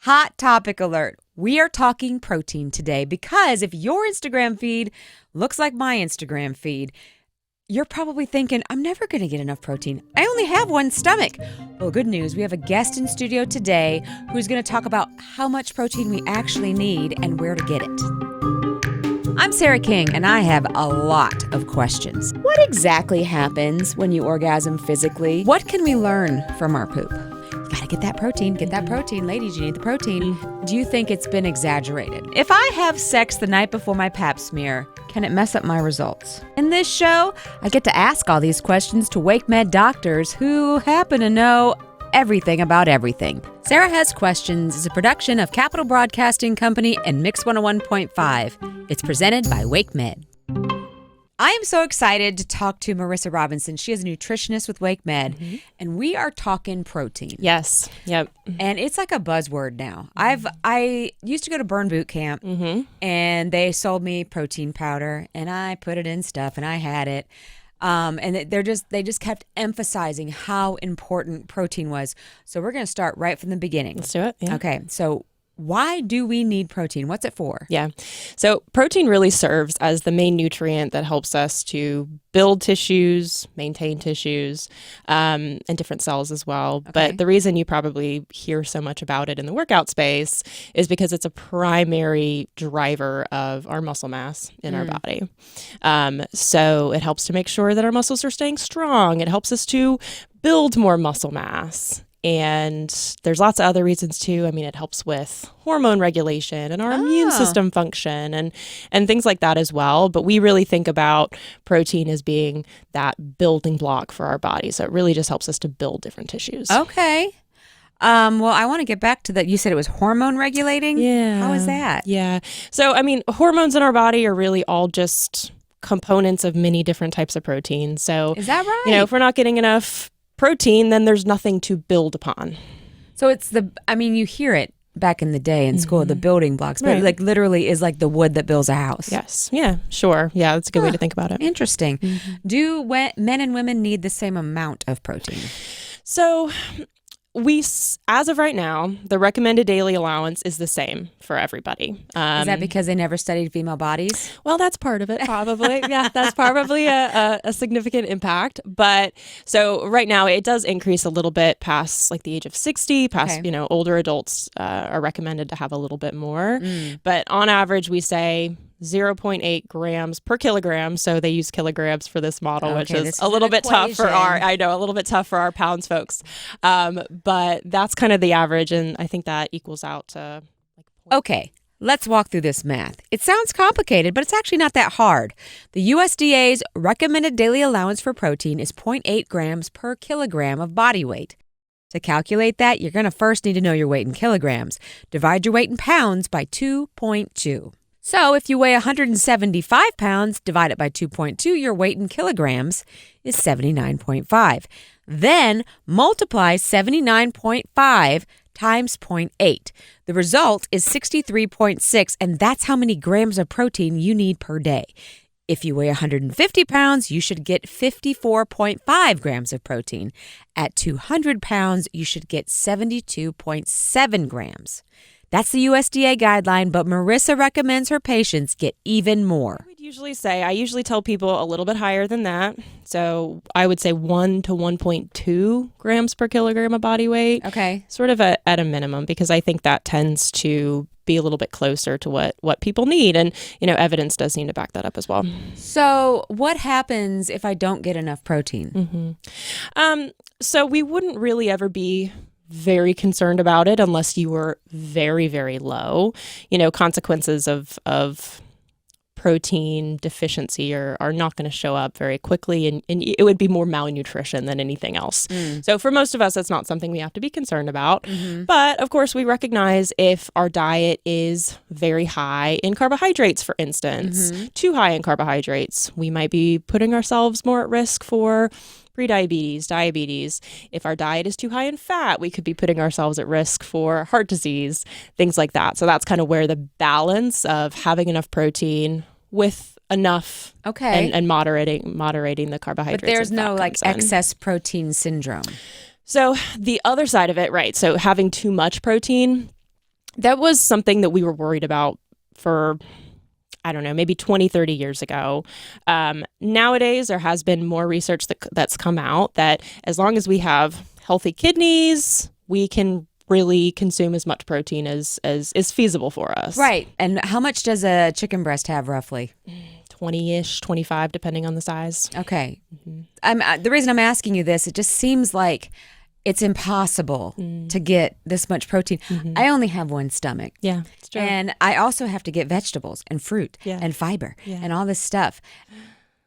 Hot topic alert. We are talking protein today because if your Instagram feed looks like my Instagram feed, you're probably thinking, I'm never going to get enough protein. I only have one stomach. Well, good news. We have a guest in studio today who's going to talk about how much protein we actually need and where to get it. I'm Sarah King, and I have a lot of questions. What exactly happens when you orgasm physically? What can we learn from our poop? You gotta get that protein. Get that protein. Ladies, you need the protein. Do you think it's been exaggerated? If I have sex the night before my pap smear, can it mess up my results? In this show, I get to ask all these questions to WakeMed doctors who happen to know everything about everything. Sarah Has Questions is a production of Capital Broadcasting Company and Mix 101.5. It's presented by WakeMed. I am so excited to talk to Marissa Robinson. She is a nutritionist with WakeMed, and we are talking protein. Yes. Yep. And it's like a buzzword now. I used to go to Burn Boot Camp, and they sold me protein powder, and I put it in stuff, and I had it. And they just kept emphasizing how important protein was. So we're going to start right from the beginning. Let's do it. Yeah. Okay. So why do we need protein? What's it for? Yeah. So protein really serves as the main nutrient that helps us to build tissues, maintain tissues, and different cells as well. Okay. But the reason you probably hear so much about it in the workout space is because it's a primary driver of our muscle mass in our body. So it helps to make sure that our muscles are staying strong. It helps us to build more muscle mass. And there's lots of other reasons too. I mean, it helps with hormone regulation and our immune system function and things like that as well. But we really think about protein as being that building block for our body. So it really just helps us to build different tissues. Okay. Well, I want to get back to that. You said it was hormone regulating? Yeah. How is that? Yeah. So, I mean, hormones in our body are really all just components of many different types of protein. So, Is that right? if we're not getting enough protein, then there's nothing to build upon. So it's you hear it back in the day in school, the building blocks, but Right. like literally is like the wood that builds a house. Yes. Yeah, sure. Yeah, that's a good way to think about it. Interesting. Do men and women need the same amount of protein? So as of right now, the recommended daily allowance is the same for everybody. Is that because they never studied female bodies? Well, that's part of it, probably. Yeah, that's probably a significant impact. But so right now it does increase a little bit past like the age of 60, past, older adults are recommended to have a little bit more. But on average, we say 0.8 grams per kilogram. So they use kilograms for this model, which is a little bit tough for a little bit tough for our pounds folks. But that's kind of the average. And I think that equals out to Okay, let's walk through this math. It sounds complicated, but it's actually not that hard. The USDA's recommended daily allowance for protein is 0.8 grams per kilogram of body weight. To calculate that, you're going to first need to know your weight in kilograms. Divide your weight in pounds by 2.2. So if you weigh 175 pounds, divide it by 2.2, your weight in kilograms is 79.5. Then multiply 79.5 times 0.8. The result is 63.6, and that's how many grams of protein you need per day. If you weigh 150 pounds, you should get 54.5 grams of protein. At 200 pounds, you should get 72.7 grams. That's the USDA guideline, but Marissa recommends her patients get even more. I usually tell people a little bit higher than that. So I would say 1 to 1.2 grams per kilogram of body weight. Okay. Sort of at a minimum, because I think that tends to be a little bit closer to what people need. And, evidence does seem to back that up as well. So what happens if I don't get enough protein? So we wouldn't really ever be very concerned about it unless you were very, very low. Consequences of protein deficiency are not going to show up very quickly, and it would be more malnutrition than anything else. So for most of us, that's not something we have to be concerned about. But of course, we recognize if our diet is very high in carbohydrates, for instance, too high in carbohydrates, we might be putting ourselves more at risk for prediabetes, diabetes. If our diet is too high in fat, we could be putting ourselves at risk for heart disease, things like that. So that's kind of where the balance of having enough protein with enough and moderating the carbohydrates. But there's no like excess protein syndrome. So the other side of it, right? So having too much protein, That was something that we were worried about for, I don't know, maybe 20, 30 years ago. Nowadays, there has been more research that's come out that as long as we have healthy kidneys, we can really consume as much protein as is feasible for us. Right. And how much does a chicken breast have roughly? 20-ish, 25, depending on the size. Okay. The reason I'm asking you this, it just seems like it's impossible to get this much protein. I only have one stomach. Yeah, it's true. And I also have to get vegetables and fruit and fiber and all this stuff.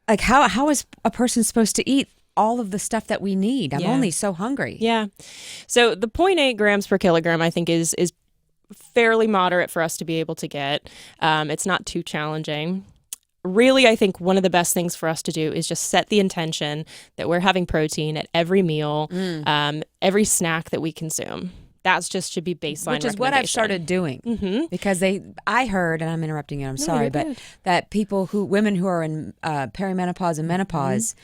Like how is a person supposed to eat all of the stuff that we need? I'm only so hungry. Yeah. So the 0.8 grams per kilogram, I think, is fairly moderate for us to be able to get. It's not too challenging. Really, I think one of the best things for us to do is just set the intention that we're having protein at every meal, every snack that we consume. That's just should be baseline. Which is what I've started doing because I heard, and I'm interrupting you, I'm sorry, but that women who are in perimenopause and menopause,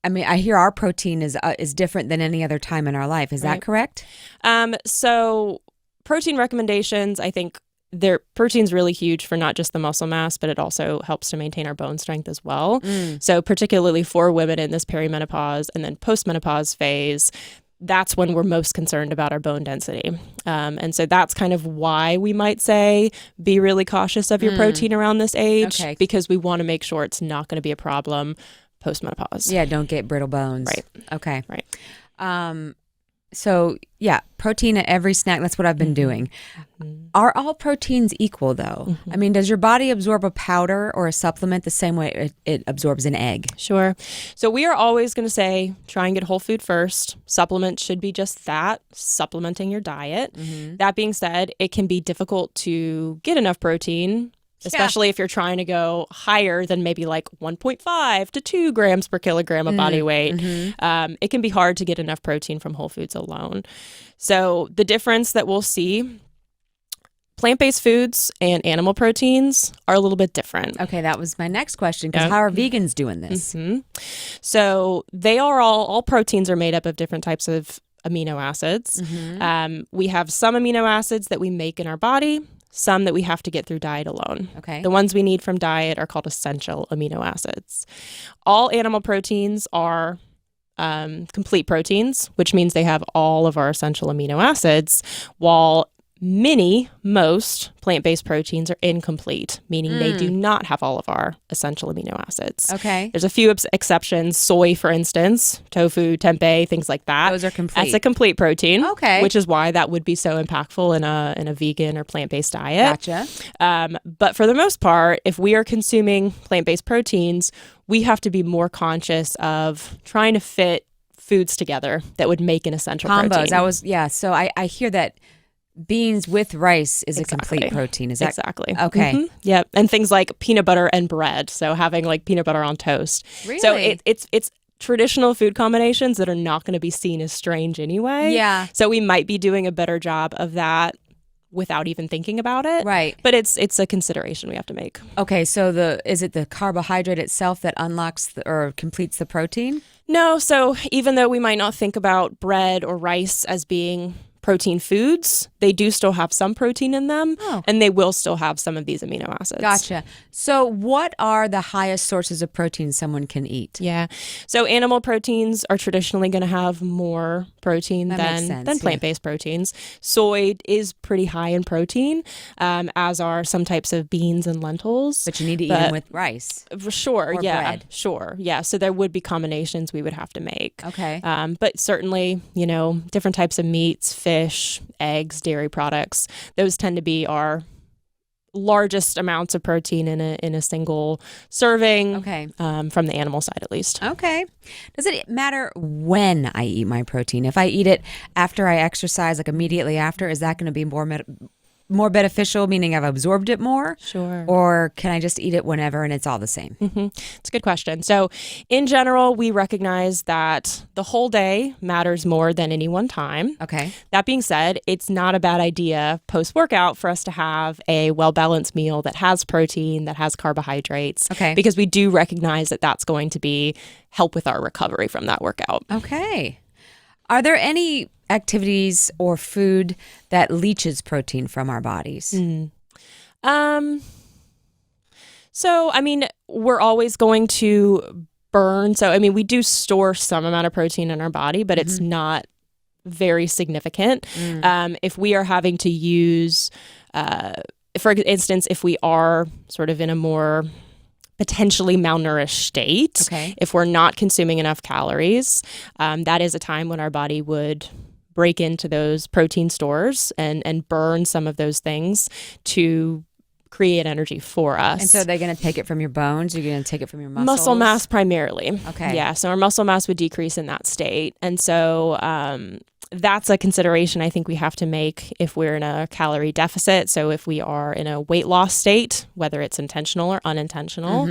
I mean, I hear our protein is different than any other time in our life. Is that correct? So protein recommendations, I think protein's really huge for not just the muscle mass, but it also helps to maintain our bone strength as well. So particularly for women in this perimenopause and then postmenopause phase, that's when we're most concerned about our bone density. And so that's kind of why we might say be really cautious of your protein around this age, because we want to make sure it's not going to be a problem postmenopause. Yeah, don't get brittle bones. Right. Okay. Right. So yeah, protein at every snack. That's what I've been doing. Are all proteins equal though? I mean, does your body absorb a powder or a supplement the same way it absorbs an egg? Sure. So we are always going to say try and get whole food first. Supplements should be just that, supplementing your diet. That being said, it can be difficult to get enough protein, especially if you're trying to go higher than maybe like 1.5 to 2 grams per kilogram of body weight. It can be hard to get enough protein from whole foods alone. So the difference that we'll see, plant-based foods and animal proteins are a little bit different. Okay, that was my next question, because how are vegans doing this? So they are all proteins are made up of different types of amino acids. We have some amino acids that we make in our body, some that we have to get through diet alone. Okay. The ones we need from diet are called essential amino acids. All animal proteins are complete proteins, which means they have all of our essential amino acids, while most plant-based proteins are incomplete, meaning they do not have all of our essential amino acids. Okay. There's a few exceptions. Soy, for instance, tofu, tempeh, things like that. Those are complete. That's a complete protein. Okay. Which is why that would be so impactful in a vegan or plant-based diet. Gotcha. But for the most part, if we are consuming plant-based proteins, we have to be more conscious of trying to fit foods together that would make an essential protein. So I hear that beans with rice is a complete protein. Is that exactly? Okay. Yep. And things like peanut butter and bread. So having like peanut butter on toast. Really? So it's traditional food combinations that are not going to be seen as strange anyway. Yeah. So we might be doing a better job of that without even thinking about it. Right. But it's a consideration we have to make. Okay. So is it the carbohydrate itself that unlocks or completes the protein? No. So even though we might not think about bread or rice as being protein foods, they do still have some protein in them, and they will still have some of these amino acids. Gotcha. So what are the highest sources of protein someone can eat? Yeah. So animal proteins are traditionally going to have more protein than plant-based proteins. Soy is pretty high in protein, as are some types of beans and lentils. But you need to eat them with rice. Sure. Or bread. Sure. Yeah. So there would be combinations we would have to make. Okay. But certainly, different types of meats, fish, eggs, dairy products, those tend to be our largest amounts of protein in a single serving. Okay. From the animal side, at least. Okay. Does it matter when I eat my protein? If I eat it after I exercise, like immediately after, is that going to be more beneficial, meaning I've absorbed it more? Sure. Or can I just eat it whenever and it's all the same? It's a good question. So in general, we recognize that the whole day matters more than any one time. Okay. That being said, it's not a bad idea post-workout for us to have a well-balanced meal that has protein, that has carbohydrates. Okay. Because we do recognize that that's going to help with our recovery from that workout. Okay. Are there any activities or food that leaches protein from our bodies? So, I mean, we're always going to burn. So, I mean, we do store some amount of protein in our body, but it's not very significant. If we are having to use, for instance, if we are sort of in a more potentially malnourished state, if we're not consuming enough calories, that is a time when our body would break into those protein stores and burn some of those things to create energy for us. And so they're going to take it from your bones? You're going to take it from your muscles? Muscle mass primarily. Okay. Yeah, so our muscle mass would decrease in that state. And so that's a consideration I think we have to make if we're in a calorie deficit. So if we are in a weight loss state, whether it's intentional or unintentional,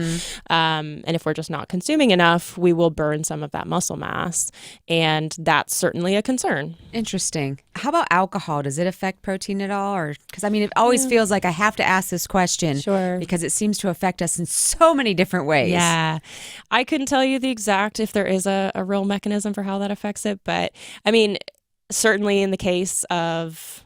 and if we're just not consuming enough, we will burn some of that muscle mass. And that's certainly a concern. Interesting. How about alcohol? Does it affect protein at all? Or because I mean, it always feels like I have to ask this question because it seems to affect us in so many different ways. Yeah. I couldn't tell you the exact if there is a real mechanism for how that affects it. But I mean, certainly in the case of,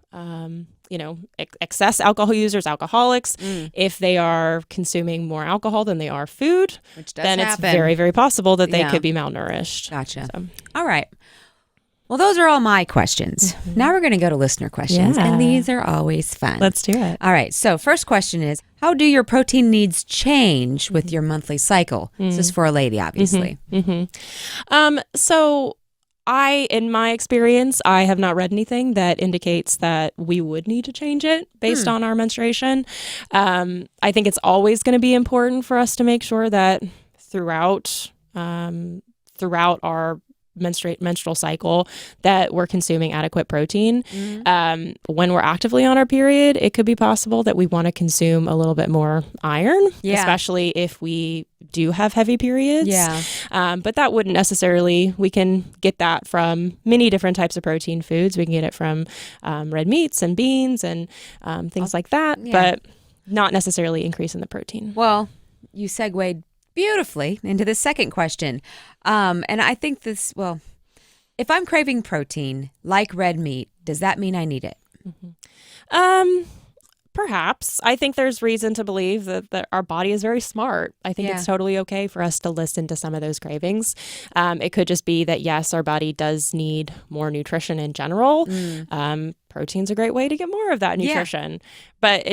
excess alcohol users, alcoholics, if they are consuming more alcohol than they are food, then it's very, very possible that they could be malnourished. Gotcha. So. All right. Well, those are all my questions. Now we're going to go to listener questions, and these are always fun. Let's do it. All right. So first question is, how do your protein needs change with your monthly cycle? This is for a lady, obviously. So in my experience, I have not read anything that indicates that we would need to change it based on our menstruation. I think it's always going to be important for us to make sure that throughout our menstrual cycle that we're consuming adequate protein. When we're actively on our period, it could be possible that we want to consume a little bit more iron, especially if we do have heavy periods. But that wouldn't necessarily, we can get that from many different types of protein foods. We can get it from red meats and beans and things like that, but not necessarily increasing the protein. Well, you segued beautifully into the second question. And I think this, if I'm craving protein like red meat, does that mean I need it? Perhaps. I think there's reason to believe that our body is very smart. I think it's totally okay for us to listen to some of those cravings. It could just be that, yes, our body does need more nutrition in general. Protein's a great way to get more of that nutrition. But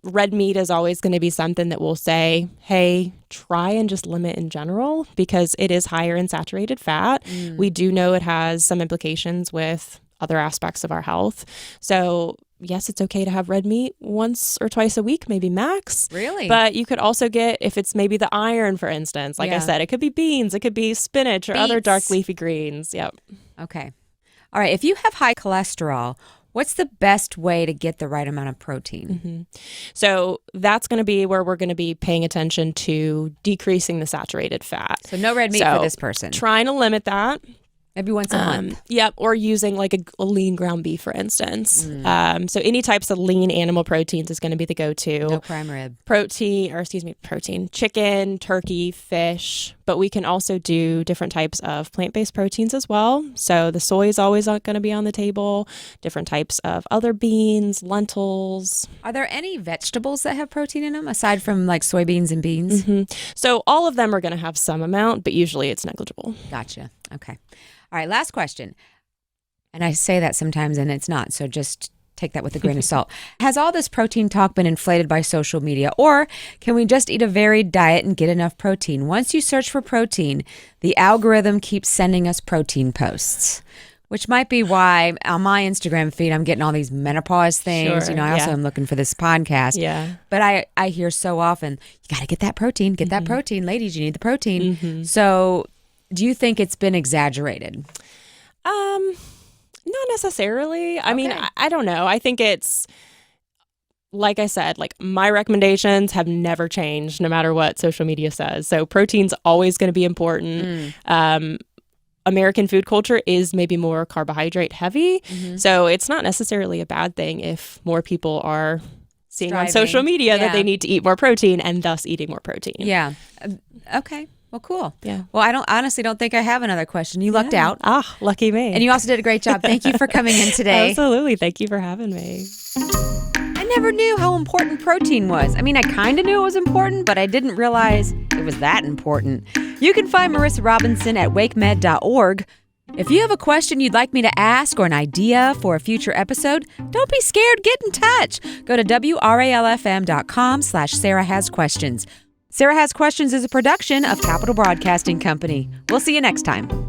red meat is always going to be something that will say, hey, try and just limit in general because it is higher in saturated fat. We do know it has some implications with other aspects of our health. So yes, it's okay to have red meat once or twice a week, maybe max. Really? But you could also get, if it's maybe the iron, for instance, like I said, it could be beans, it could be spinach or other dark leafy greens. Yep. Okay. All right. If you have high cholesterol, what's the best way to get the right amount of protein? So that's going to be where we're going to be paying attention to decreasing the saturated fat. So no red meat for this person. Trying to limit that. Maybe once a month. Yep. Or using like a lean ground beef, for instance. So any types of lean animal proteins is going to be the go-to. No prime rib. Protein, chicken, turkey, fish. But we can also do different types of plant-based proteins as well. So the soy is always going to be on the table. Different types of other beans, lentils. Are there any vegetables that have protein in them aside from like soybeans and beans? So all of them are going to have some amount, but usually it's negligible. Gotcha. Okay. All right, last question. And I say that sometimes and it's not, so just take that with a grain of salt. Has all this protein talk been inflated by social media, or can we just eat a varied diet and get enough protein? Once you search for protein, the algorithm keeps sending us protein posts, which might be why on my Instagram feed I'm getting all these menopause things. Sure, I also am looking for this podcast. But I hear so often, you got to get that protein, get that protein. Ladies, you need the protein. So do you think it's been exaggerated? Not necessarily. I mean, I don't know. I think it's, like I said, like my recommendations have never changed no matter what social media says. So protein's always going to be important. American food culture is maybe more carbohydrate heavy. So it's not necessarily a bad thing if more people are seeing on social media that they need to eat more protein and thus eating more protein. Yeah. Okay. Well, cool. Yeah. Well, I honestly don't think I have another question. You lucked out. Ah, lucky me. And you also did a great job. Thank you for coming in today. Absolutely. Thank you for having me. I never knew how important protein was. I mean, I kind of knew it was important, but I didn't realize it was that important. You can find Marissa Robinson at wakemed.org. If you have a question you'd like me to ask or an idea for a future episode, don't be scared. Get in touch. Go to wralfm.com/Sarah Has Questions. Sarah Has Questions is a production of Capital Broadcasting Company. We'll see you next time.